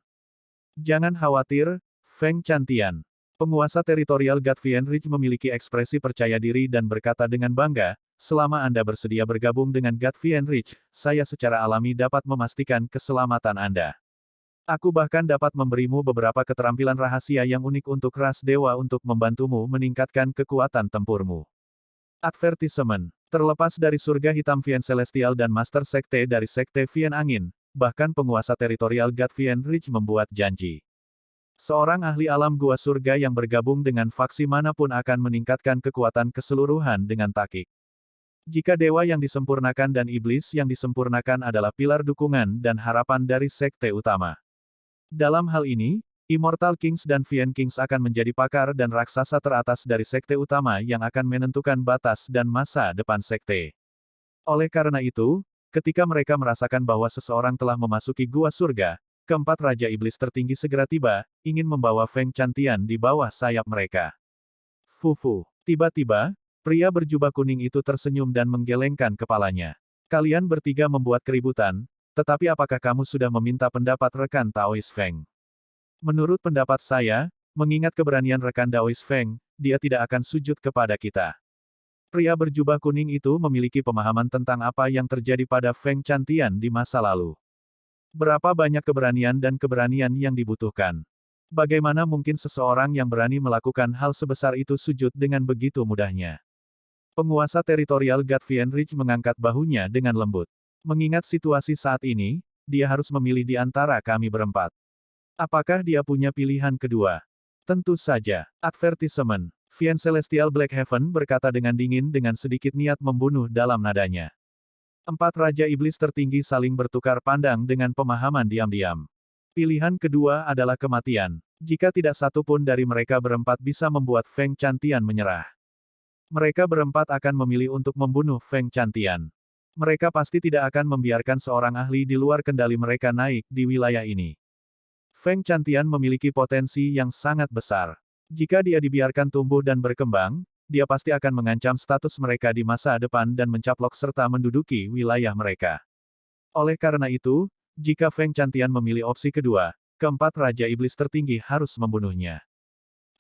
Jangan khawatir, Feng Chantian. Penguasa teritorial God Fiend Ridge memiliki ekspresi percaya diri dan berkata dengan bangga, selama Anda bersedia bergabung dengan God Fiend Ridge, saya secara alami dapat memastikan keselamatan Anda. Aku bahkan dapat memberimu beberapa keterampilan rahasia yang unik untuk ras dewa untuk membantumu meningkatkan kekuatan tempurmu. Advertisement. Terlepas dari surga hitam Fiend Celestial dan Master Sekte dari Sekte Fiend Angin, bahkan penguasa teritorial God Fiend Ridge membuat janji. Seorang ahli alam gua surga yang bergabung dengan faksi manapun akan meningkatkan kekuatan keseluruhan dengan takik. Jika dewa yang disempurnakan dan iblis yang disempurnakan adalah pilar dukungan dan harapan dari sekte utama. Dalam hal ini, Immortal Kings dan Fiend Kings akan menjadi pakar dan raksasa teratas dari sekte utama yang akan menentukan batas dan masa depan sekte. Oleh karena itu, ketika mereka merasakan bahwa seseorang telah memasuki gua surga, keempat Raja Iblis tertinggi segera tiba, ingin membawa Feng Chantian di bawah sayap mereka. Fufu. Tiba-tiba, pria berjubah kuning itu tersenyum dan menggelengkan kepalanya. Kalian bertiga membuat keributan, tetapi apakah kamu sudah meminta pendapat rekan Taois Feng? Menurut pendapat saya, mengingat keberanian rekan Daois Feng, dia tidak akan sujud kepada kita. Pria berjubah kuning itu memiliki pemahaman tentang apa yang terjadi pada Feng Chantian di masa lalu. Berapa banyak keberanian dan keberanian yang dibutuhkan? Bagaimana mungkin seseorang yang berani melakukan hal sebesar itu sujud dengan begitu mudahnya? Penguasa teritorial God Fienrich mengangkat bahunya dengan lembut. Mengingat situasi saat ini, dia harus memilih di antara kami berempat. Apakah dia punya pilihan kedua? Tentu saja. Advertisement. Fiend Celestial Black Heaven berkata dengan dingin dengan sedikit niat membunuh dalam nadanya. Empat Raja Iblis tertinggi saling bertukar pandang dengan pemahaman diam-diam. Pilihan kedua adalah kematian. Jika tidak satu pun dari mereka berempat bisa membuat Feng Chantian menyerah. Mereka berempat akan memilih untuk membunuh Feng Chantian. Mereka pasti tidak akan membiarkan seorang ahli di luar kendali mereka naik di wilayah ini. Feng Chantian memiliki potensi yang sangat besar. Jika dia dibiarkan tumbuh dan berkembang, dia pasti akan mengancam status mereka di masa depan dan mencaplok serta menduduki wilayah mereka. Oleh karena itu, jika Feng Chantian memilih opsi kedua, keempat Raja Iblis tertinggi harus membunuhnya.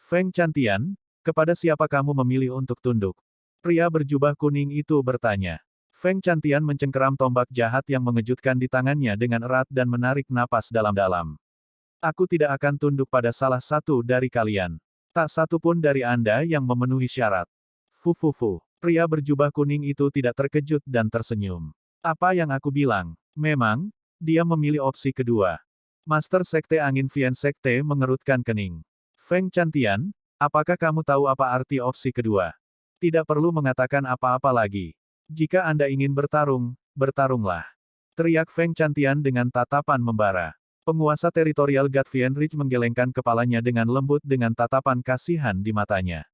Feng Chantian, kepada siapa kamu memilih untuk tunduk? Pria berjubah kuning itu bertanya. Feng Chantian mencengkeram tombak jahat yang mengejutkan di tangannya dengan erat dan menarik napas dalam-dalam. Aku tidak akan tunduk pada salah satu dari kalian. Tak satu pun dari Anda yang memenuhi syarat. Fufufu. Pria berjubah kuning itu tidak terkejut dan tersenyum. Apa yang aku bilang? Memang, dia memilih opsi kedua. Master Sekte Angin Fiend Sekte mengerutkan kening. Feng Chantian, apakah kamu tahu apa arti opsi kedua? Tidak perlu mengatakan apa-apa lagi. Jika Anda ingin bertarung, bertarunglah. Teriak Feng Chantian dengan tatapan membara. Penguasa teritorial God Fienrich menggelengkan kepalanya dengan lembut dengan tatapan kasihan di matanya.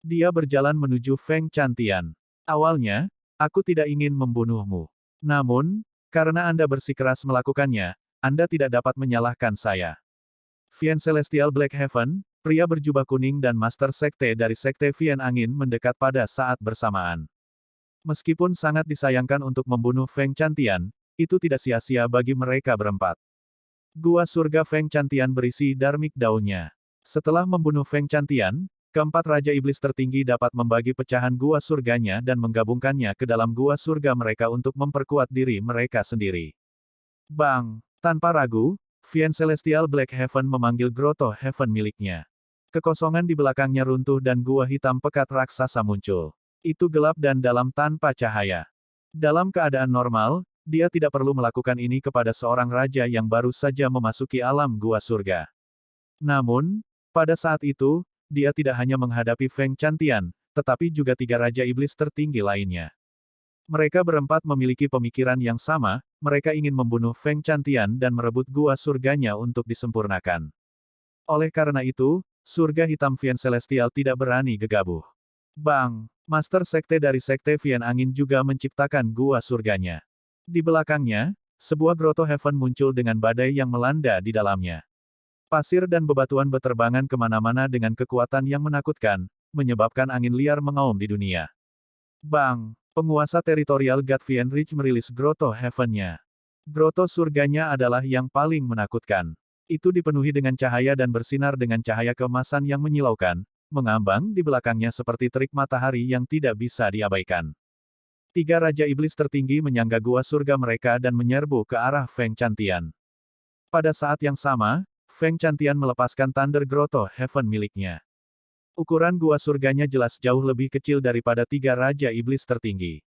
Dia berjalan menuju Feng Chantian. Awalnya, aku tidak ingin membunuhmu. Namun, karena Anda bersikeras melakukannya, Anda tidak dapat menyalahkan saya. Fiend Celestial Black Heaven, pria berjubah kuning dan Master Sekte dari Sekte Fiend Angin mendekat pada saat bersamaan. Meskipun sangat disayangkan untuk membunuh Feng Chantian, itu tidak sia-sia bagi mereka berempat. Gua surga Feng Chantian berisi Dharmic daunnya. Setelah membunuh Feng Chantian, keempat Raja Iblis tertinggi dapat membagi pecahan gua surganya dan menggabungkannya ke dalam gua surga mereka untuk memperkuat diri mereka sendiri. Bang! Tanpa ragu, Fiend Celestial Black Heaven memanggil Grotto Heaven miliknya. Kekosongan di belakangnya runtuh dan gua hitam pekat raksasa muncul. Itu gelap dan dalam tanpa cahaya. Dalam keadaan normal, dia tidak perlu melakukan ini kepada seorang raja yang baru saja memasuki alam gua surga. Namun, pada saat itu, dia tidak hanya menghadapi Feng Chantian, tetapi juga tiga Raja Iblis tertinggi lainnya. Mereka berempat memiliki pemikiran yang sama, mereka ingin membunuh Feng Chantian dan merebut gua surganya untuk disempurnakan. Oleh karena itu, surga hitam Fiend Celestial tidak berani gegabah. Bang! Master Sekte dari Sekte Fiend Angin juga menciptakan gua surganya. Di belakangnya, sebuah Grotto Heaven muncul dengan badai yang melanda di dalamnya. Pasir dan bebatuan beterbangan kemana-mana dengan kekuatan yang menakutkan, menyebabkan angin liar mengaum di dunia. Bang! Penguasa teritorial God Fienrich merilis Grotto Heaven-nya. Grotto surganya adalah yang paling menakutkan. Itu dipenuhi dengan cahaya dan bersinar dengan cahaya keemasan yang menyilaukan, mengambang di belakangnya seperti terik matahari yang tidak bisa diabaikan. Tiga Raja Iblis tertinggi menyangga gua surga mereka dan menyerbu ke arah Feng Chantian. Pada saat yang sama, Feng Chantian melepaskan Thunder Grotto Heaven miliknya. Ukuran gua surganya jelas jauh lebih kecil daripada tiga Raja Iblis tertinggi.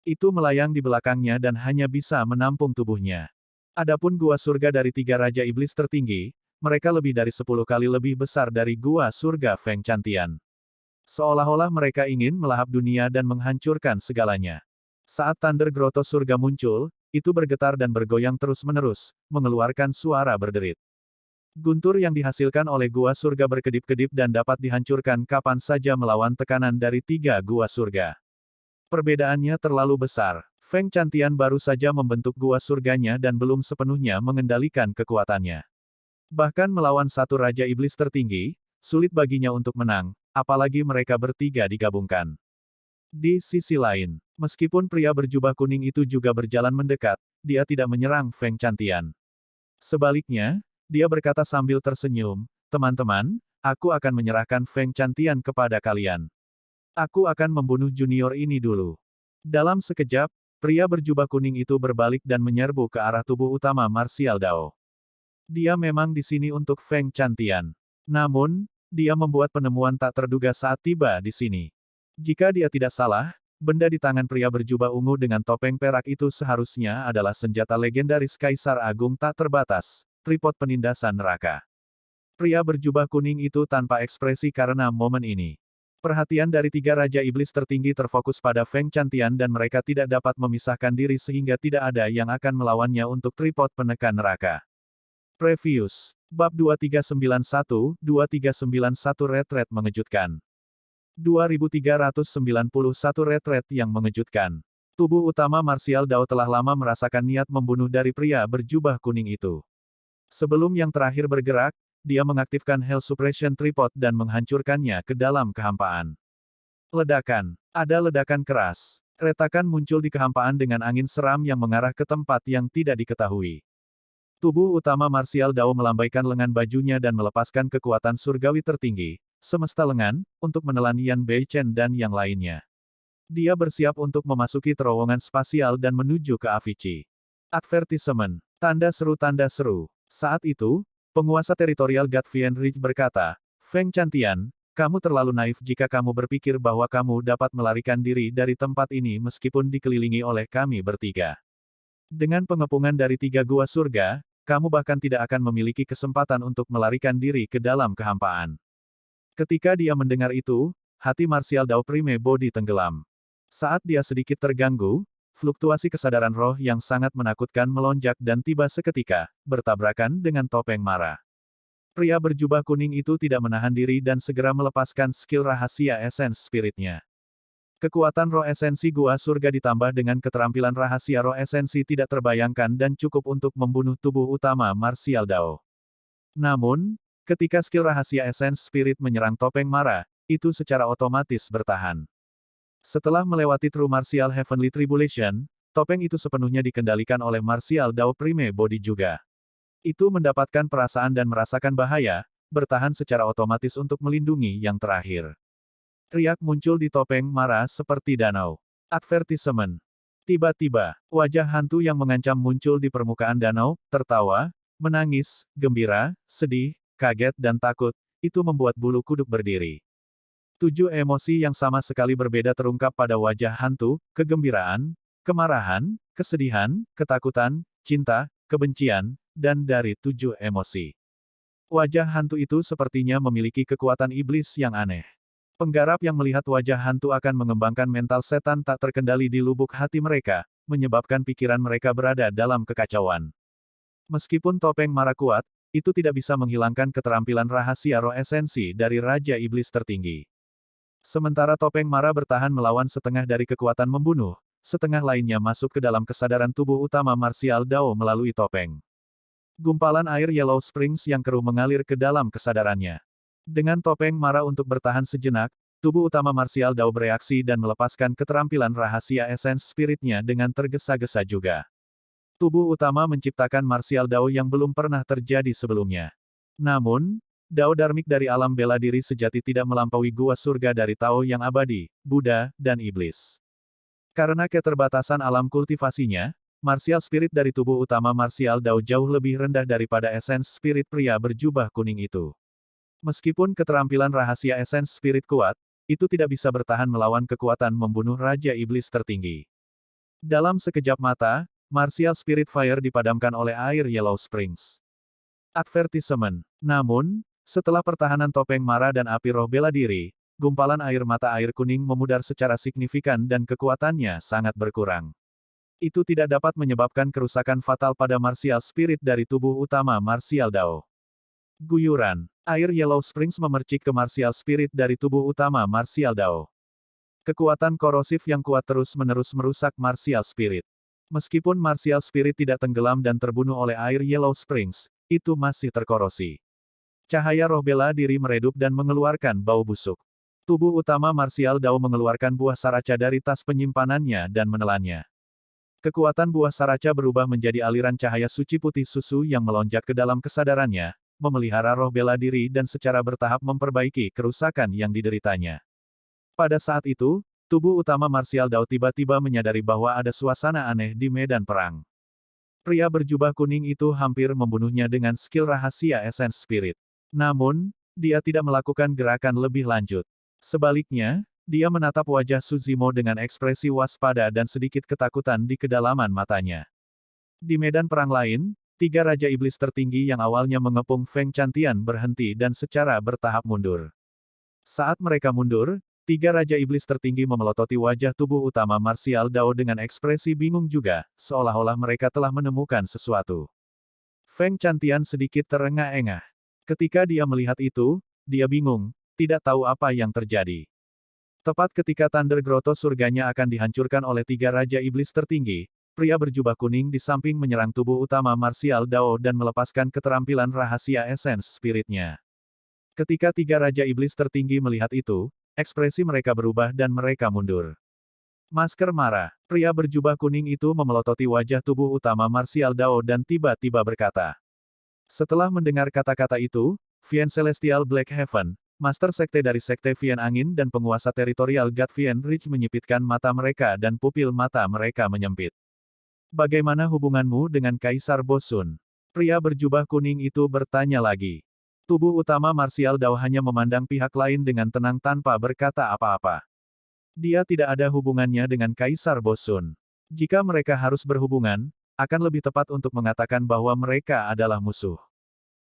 Itu melayang di belakangnya dan hanya bisa menampung tubuhnya. Adapun gua surga dari tiga Raja Iblis tertinggi, mereka lebih dari 10 kali lebih besar dari gua surga Feng Chantian. Seolah-olah mereka ingin melahap dunia dan menghancurkan segalanya. Saat Thunder Grotto Surga muncul, itu bergetar dan bergoyang terus-menerus, mengeluarkan suara berderit. Guntur yang dihasilkan oleh gua surga berkedip-kedip dan dapat dihancurkan kapan saja melawan tekanan dari 3 gua surga. Perbedaannya terlalu besar. Feng Chantian baru saja membentuk gua surganya dan belum sepenuhnya mengendalikan kekuatannya. Bahkan melawan satu Raja Iblis tertinggi, sulit baginya untuk menang, apalagi mereka bertiga digabungkan. Di sisi lain, meskipun pria berjubah kuning itu juga berjalan mendekat, dia tidak menyerang Feng Chantian. Sebaliknya, dia berkata sambil tersenyum, "Teman-teman, aku akan menyerahkan Feng Chantian kepada kalian. Aku akan membunuh junior ini dulu." Dalam sekejap, pria berjubah kuning itu berbalik dan menyerbu ke arah tubuh utama Martial Dao. Dia memang di sini untuk Feng Chantian. Namun, dia membuat penemuan tak terduga saat tiba di sini. Jika dia tidak salah, benda di tangan pria berjubah ungu dengan topeng perak itu seharusnya adalah senjata legendaris Kaisar Agung tak terbatas, tripod penindasan neraka. Pria berjubah kuning itu tanpa ekspresi karena momen ini. Perhatian dari 3 Raja Iblis tertinggi terfokus pada Feng Chantian dan mereka tidak dapat memisahkan diri sehingga tidak ada yang akan melawannya untuk tripod penekan neraka. Previous. Bab 2391 Retret mengejutkan. 2391 Retret yang mengejutkan. Tubuh utama Martial Dao telah lama merasakan niat membunuh dari pria berjubah kuning itu. Sebelum yang terakhir bergerak, dia mengaktifkan Hell Suppression Tripod dan menghancurkannya ke dalam kehampaan. Ledakan. Ada ledakan keras. Retakan muncul di kehampaan dengan angin seram yang mengarah ke tempat yang tidak diketahui. Tubuh utama Martial Dao melambaikan lengan bajunya dan melepaskan kekuatan surgawi tertinggi, semesta lengan, untuk menelan Yan Beichen dan yang lainnya. Dia bersiap untuk memasuki terowongan spasial dan menuju ke Avicii. Advertisement. Tanda seru. Saat itu, penguasa teritorial Gatvian Ridge berkata, "Feng Chantian, kamu terlalu naif jika kamu berpikir bahwa kamu dapat melarikan diri dari tempat ini meskipun dikelilingi oleh kami bertiga. Dengan pengepungan dari 3 gua surga, kamu bahkan tidak akan memiliki kesempatan untuk melarikan diri ke dalam kehampaan." Ketika dia mendengar itu, hati Martial Dao Prime Body tenggelam. Saat dia sedikit terganggu, fluktuasi kesadaran roh yang sangat menakutkan melonjak dan tiba seketika, bertabrakan dengan topeng mara. Pria berjubah kuning itu tidak menahan diri dan segera melepaskan skill rahasia esens spiritnya. Kekuatan roh esensi gua surga ditambah dengan keterampilan rahasia roh esensi tidak terbayangkan dan cukup untuk membunuh tubuh utama Martial Dao. Namun, ketika skill rahasia esens spirit menyerang topeng mara, itu secara otomatis bertahan. Setelah melewati True Martial Heavenly Tribulation, topeng itu sepenuhnya dikendalikan oleh Martial Dao Prime Body juga. Itu mendapatkan perasaan dan merasakan bahaya, bertahan secara otomatis untuk melindungi yang terakhir. Riak muncul di topeng mara seperti danau. Advertisement. Tiba-tiba, wajah hantu yang mengancam muncul di permukaan danau, tertawa, menangis, gembira, sedih, kaget dan takut, itu membuat bulu kuduk berdiri. 7 emosi yang sama sekali berbeda terungkap pada wajah hantu, kegembiraan, kemarahan, kesedihan, ketakutan, cinta, kebencian, dan dari 7 emosi. Wajah hantu itu sepertinya memiliki kekuatan iblis yang aneh. Penggarap yang melihat wajah hantu akan mengembangkan mental setan tak terkendali di lubuk hati mereka, menyebabkan pikiran mereka berada dalam kekacauan. Meskipun topeng mara kuat, itu tidak bisa menghilangkan keterampilan rahasia roh esensi dari Raja Iblis tertinggi. Sementara topeng mara bertahan melawan setengah dari kekuatan membunuh, setengah lainnya masuk ke dalam kesadaran tubuh utama Martial Dao melalui topeng. Gumpalan air Yellow Springs yang keruh mengalir ke dalam kesadarannya. Dengan topeng mara untuk bertahan sejenak, tubuh utama Martial Dao bereaksi dan melepaskan keterampilan rahasia esens spiritnya dengan tergesa-gesa juga. Tubuh utama menciptakan Martial Dao yang belum pernah terjadi sebelumnya. Namun, Dao Dharmik dari alam bela diri sejati tidak melampaui gua surga dari Tao yang abadi, Buddha, dan Iblis. Karena keterbatasan alam kultivasinya, martial spirit dari tubuh utama Martial Dao jauh lebih rendah daripada esens spirit pria berjubah kuning itu. Meskipun keterampilan rahasia esens spirit kuat, itu tidak bisa bertahan melawan kekuatan membunuh Raja Iblis tertinggi. Dalam sekejap mata, martial spirit fire dipadamkan oleh air Yellow Springs. Advertisement. Namun, setelah pertahanan topeng mara dan api roh bela diri, gumpalan air mata air kuning memudar secara signifikan dan kekuatannya sangat berkurang. Itu tidak dapat menyebabkan kerusakan fatal pada martial spirit dari tubuh utama martial Dao. Guyuran air Yellow Springs memercik ke martial spirit dari tubuh utama martial Dao. Kekuatan korosif yang kuat terus-menerus merusak martial spirit. Meskipun martial spirit tidak tenggelam dan terbunuh oleh air Yellow Springs, itu masih terkorosi. Cahaya roh bela diri meredup dan mengeluarkan bau busuk. Tubuh utama martial Dao mengeluarkan buah saraca dari tas penyimpanannya dan menelannya. Kekuatan buah saraca berubah menjadi aliran cahaya suci putih susu yang melonjak ke dalam kesadarannya, memelihara roh bela diri dan secara bertahap memperbaiki kerusakan yang dideritanya. Pada saat itu, tubuh utama martial Dao tiba-tiba menyadari bahwa ada suasana aneh di medan perang. Pria berjubah kuning itu hampir membunuhnya dengan skill rahasia Essence Spirit. Namun, dia tidak melakukan gerakan lebih lanjut. Sebaliknya, dia menatap wajah Suzimo dengan ekspresi waspada dan sedikit ketakutan di kedalaman matanya. Di medan perang lain, 3 Raja Iblis tertinggi yang awalnya mengepung Feng Chantian berhenti dan secara bertahap mundur. Saat mereka mundur, 3 Raja Iblis tertinggi memelototi wajah tubuh utama martial Dao dengan ekspresi bingung juga, seolah-olah mereka telah menemukan sesuatu. Feng Chantian sedikit terengah-engah. Ketika dia melihat itu, dia bingung, tidak tahu apa yang terjadi. Tepat ketika Thunder Grotto surganya akan dihancurkan oleh 3 Raja Iblis tertinggi, pria berjubah kuning di samping menyerang tubuh utama martial Dao dan melepaskan keterampilan rahasia Essence Spirit-nya. Ketika 3 Raja Iblis tertinggi melihat itu, ekspresi mereka berubah dan mereka mundur. Masker marah. Pria berjubah kuning itu memelototi wajah tubuh utama martial Dao dan tiba-tiba berkata. Setelah mendengar kata-kata itu, Vian Celestial Black Heaven, Master Sekte dari Sekte Vian Angin dan penguasa teritorial God Vian Ridge menyipitkan mata mereka dan pupil mata mereka menyempit. Bagaimana hubunganmu dengan Kaisar Bosun? Pria berjubah kuning itu bertanya lagi. Tubuh utama martial Dao hanya memandang pihak lain dengan tenang tanpa berkata apa-apa. Dia tidak ada hubungannya dengan Kaisar Bosun. Jika mereka harus berhubungan, akan lebih tepat untuk mengatakan bahwa mereka adalah musuh.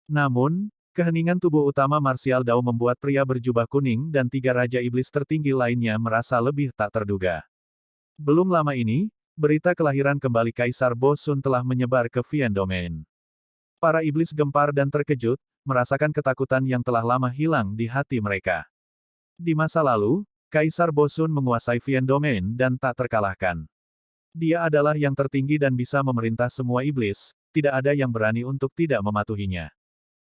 Namun, keheningan tubuh utama martial Dao membuat pria berjubah kuning dan 3 Raja Iblis tertinggi lainnya merasa lebih tak terduga. Belum lama ini, berita kelahiran kembali Kaisar Bosun telah menyebar ke Vian Domain. Para iblis gempar dan terkejut, merasakan ketakutan yang telah lama hilang di hati mereka. Di masa lalu, Kaisar Bosun menguasai Vian Domain dan tak terkalahkan. Dia adalah yang tertinggi dan bisa memerintah semua iblis, tidak ada yang berani untuk tidak mematuhinya.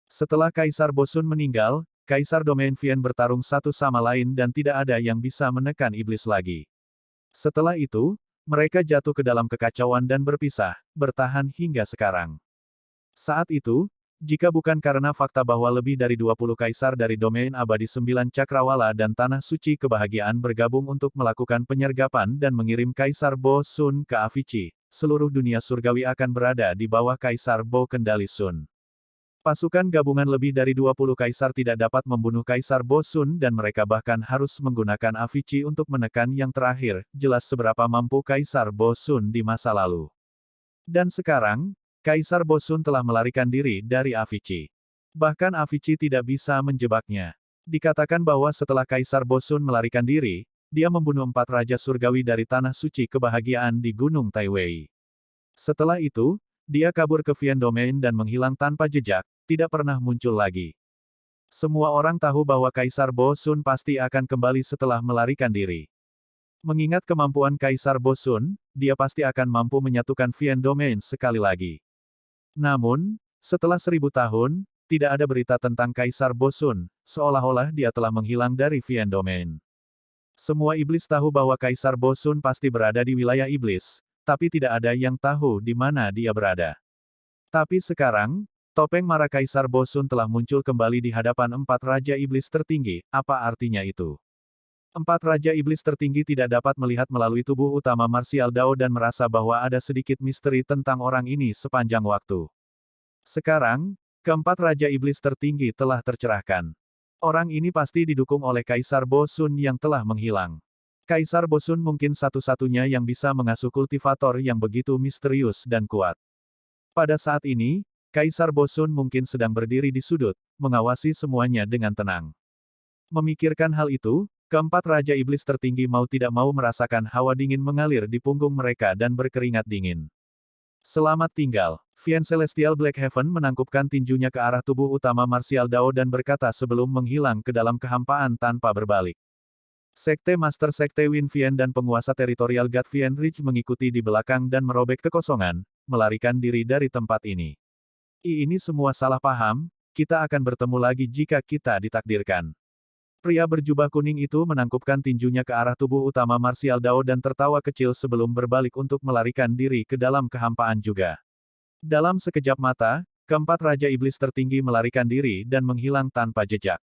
Setelah Kaisar Bosun meninggal, Kaisar Domain Vian bertarung satu sama lain dan tidak ada yang bisa menekan iblis lagi. Setelah itu, mereka jatuh ke dalam kekacauan dan berpisah, bertahan hingga sekarang. Saat itu, jika bukan karena fakta bahwa lebih dari 20 kaisar dari domain abadi 9 Cakrawala dan Tanah Suci Kebahagiaan bergabung untuk melakukan penyergapan dan mengirim Kaisar Bo Sun ke Avicii, seluruh dunia surgawi akan berada di bawah Kaisar Bo kendali Sun. Pasukan gabungan lebih dari 20 kaisar tidak dapat membunuh Kaisar Bo Sun dan mereka bahkan harus menggunakan Avicii untuk menekan yang terakhir, jelas seberapa mampu Kaisar Bo Sun di masa lalu. Dan sekarang, Kaisar Bosun telah melarikan diri dari Avicii. Bahkan Avicii tidak bisa menjebaknya. Dikatakan bahwa setelah Kaisar Bosun melarikan diri, dia membunuh 4 Raja Surgawi dari Tanah Suci Kebahagiaan di Gunung Taiwei. Setelah itu, dia kabur ke Vian Domain dan menghilang tanpa jejak, tidak pernah muncul lagi. Semua orang tahu bahwa Kaisar Bosun pasti akan kembali setelah melarikan diri. Mengingat kemampuan Kaisar Bosun, dia pasti akan mampu menyatukan Vian Domain sekali lagi. Namun, setelah 1000 tahun, tidak ada berita tentang Kaisar Bosun, seolah-olah dia telah menghilang dari Vian Domain. Semua iblis tahu bahwa Kaisar Bosun pasti berada di wilayah iblis, tapi tidak ada yang tahu di mana dia berada. Tapi sekarang, topeng mara Kaisar Bosun telah muncul kembali di hadapan 4 Raja Iblis tertinggi, apa artinya itu? 4 Raja Iblis tertinggi tidak dapat melihat melalui tubuh utama martial Dao dan merasa bahwa ada sedikit misteri tentang orang ini sepanjang waktu. Sekarang, keempat Raja Iblis tertinggi telah tercerahkan. Orang ini pasti didukung oleh Kaisar Bosun yang telah menghilang. Kaisar Bosun mungkin satu-satunya yang bisa mengasuh kultivator yang begitu misterius dan kuat. Pada saat ini, Kaisar Bosun mungkin sedang berdiri di sudut, mengawasi semuanya dengan tenang. Memikirkan hal itu, keempat Raja Iblis tertinggi mau tidak mau merasakan hawa dingin mengalir di punggung mereka dan berkeringat dingin. Selamat tinggal. Fiend Celestial Black Heaven menangkupkan tinjunya ke arah tubuh utama Martial Dao dan berkata sebelum menghilang ke dalam kehampaan tanpa berbalik. Sekte Master Sekte Wind Fiend dan penguasa teritorial God Fiend Ridge mengikuti di belakang dan merobek kekosongan, melarikan diri dari tempat ini. Ini semua salah paham, kita akan bertemu lagi jika kita ditakdirkan. Pria berjubah kuning itu menangkupkan tinjunya ke arah tubuh utama Martial Dao dan tertawa kecil sebelum berbalik untuk melarikan diri ke dalam kehampaan juga. Dalam sekejap mata, keempat Raja Iblis tertinggi melarikan diri dan menghilang tanpa jejak.